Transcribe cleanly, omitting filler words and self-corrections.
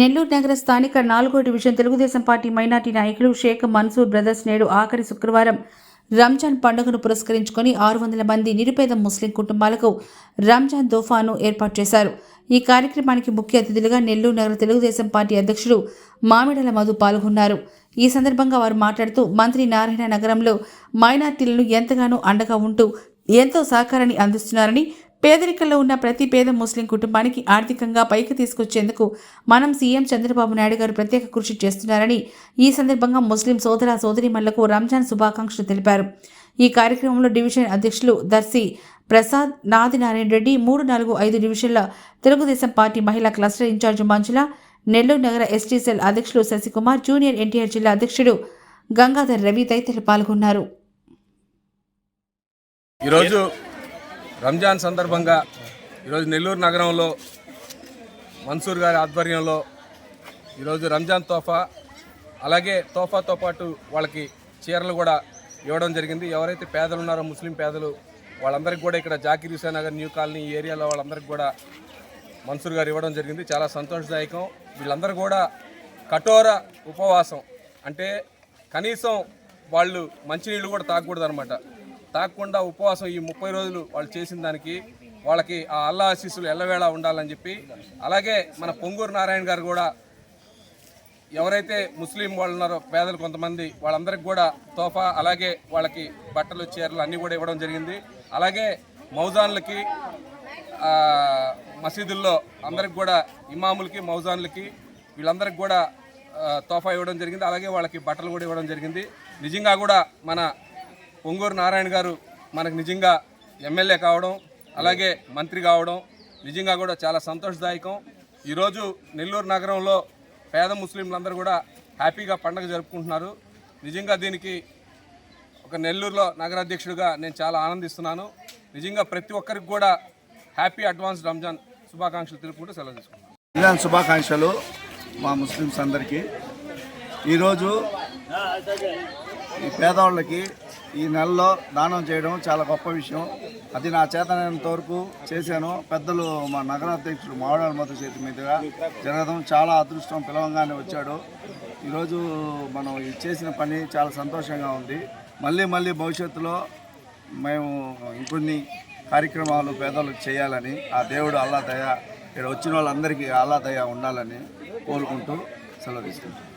నెల్లూరు నగర స్థానిక 4వ డివిజన్ తెలుగుదేశం పార్టీ మైనార్టీ నాయకులు షేక్ మన్సూర్ బ్రదర్స్ నేడు ఆఖరి శుక్రవారం రంజాన్ పండుగను పురస్కరించుకొని 600 మంది నిరుపేద ముస్లిం కుటుంబాలకు రంజాన్ తోఫాను ఏర్పాటు చేశారు. ఈ కార్యక్రమానికి ముఖ్య అతిథులుగా నెల్లూరు నగర తెలుగుదేశం పార్టీ అధ్యక్షుడు మామిడల మధు పాల్గొన్నారు. ఈ సందర్భంగా వారు మాట్లాడుతూ మంత్రి నారాయణ నగరంలో మైనార్టీలను ఎంతగానో అండగా ఉంటూ ఎంతో సహకారాన్ని అందిస్తున్నారని, పేదరికంలో ఉన్న ప్రతి పేద ముస్లిం కుటుంబానికి ఆర్థికంగా పైకి తీసుకొచ్చేందుకు మనం సీఎం చంద్రబాబు నాయుడు గారు ప్రత్యేక కృషి చేస్తున్నారని ఈ సందర్భంగా ముస్లిం సోదర సోదరీమణులకు రంజాన్ శుభాకాంక్షలు తెలిపారు. ఈ కార్యక్రమంలో డివిజన్ అధ్యక్షులు దర్శి ప్రసాద్, నాదినారాయణ రెడ్డి, 3, 4, 5 డివిజన్ల తెలుగుదేశం పార్టీ మహిళా క్లస్టర్ ఇన్ఛార్జి మంజుల, నెల్లూరు నగర ఎస్టీ సెల్ అధ్యక్షులు శశికుమార్, జూనియర్ ఎన్టీఆర్ జిల్లా అధ్యక్షుడు గంగాధర్ రవి తదితరులు పాల్గొన్నారు. ఈరోజు రంజాన్ సందర్భంగా ఈరోజు నెల్లూరు నగరంలో మన్సూర్ గారి ఆధ్వర్యంలో ఈరోజు రంజాన్ తోఫా, అలాగే తోఫాతో పాటు వాళ్ళకి చీరలు కూడా ఇవ్వడం జరిగింది. ఎవరైతే పేదలు ఉన్నారో ముస్లిం పేదలు వాళ్ళందరికీ కూడా ఇక్కడ జాకీర్ హుసేన్ నగర్ న్యూ కాలనీ ఈ ఏరియాలో వాళ్ళందరికీ కూడా మన్సూర్ గారు ఇవ్వడం జరిగింది. చాలా సంతోషదాయకం. వీళ్ళందరూ కూడా కఠోర ఉపవాసం, అంటే కనీసం వాళ్ళు మంచినీళ్ళు కూడా తాగకూడదు అనమాట. తాగకుండా ఉపవాసం ఈ 30 రోజులు వాళ్ళు చేసిన దానికి వాళ్ళకి ఆ అల్లా ఆశీస్సులు ఎల్లవేళ ఉండాలని చెప్పి, అలాగే మన పొంగూరు నారాయణ గారు కూడా ఎవరైతే ముస్లిం వాళ్ళు ఉన్నారో పేదలు కొంతమంది వాళ్ళందరికీ కూడా తోఫా, అలాగే వాళ్ళకి బట్టలు చీరలు అన్నీ కూడా ఇవ్వడం జరిగింది. అలాగే మౌజాన్లకి మసీదుల్లో అందరికి కూడా ఇమాములకి మౌజాన్లకి వీళ్ళందరికీ కూడా తోఫా ఇవ్వడం జరిగింది. అలాగే వాళ్ళకి బట్టలు కూడా ఇవ్వడం జరిగింది. నిజంగా కూడా మన పొంగూరు నారాయణ గారు మనకు నిజంగా ఎమ్మెల్యే కావడం, అలాగే మంత్రి కావడం నిజంగా కూడా చాలా సంతోషదాయకం. ఈరోజు నెల్లూరు నగరంలో పేద ముస్లింలందరూ కూడా హ్యాపీగా పండుగ జరుపుకుంటున్నారు. నిజంగా దీనికి ఒక నెల్లూరులో నగరాధ్యక్షుడిగా నేను చాలా ఆనందిస్తున్నాను. నిజంగా ప్రతి ఒక్కరికి కూడా హ్యాపీ అడ్వాన్స్ రంజాన్ శుభాకాంక్షలు తెలుపుకుంటూ సెలవు తీసుకుంటున్నాను. రంజాన్ శుభాకాంక్షలు మా ముస్లిమ్స్ అందరికీ. ఈరోజు ఈ పేదవాళ్ళకి ఈ నెలలో దానం చేయడం చాలా గొప్ప విషయం. అది నా చేతనైనంత వరకు చేశాను. పెద్దలు మా నగరాధ్యక్షుడు మామిడాల మధు చేతి మీదుగా జరగడం చాలా అదృష్టం. పిలవంగానే వచ్చాడు. ఈరోజు మనం చేసిన పని చాలా సంతోషంగా ఉంది. మళ్ళీ భవిష్యత్తులో మేము ఇంకొన్ని కార్యక్రమాలు పేదలకు చేయాలని ఆ దేవుడు అల్లా దయ, ఇక్కడ వచ్చిన వాళ్ళందరికీ అల్లా దయ ఉండాలని కోరుకుంటూ సెలవు తీసుకుంటాం.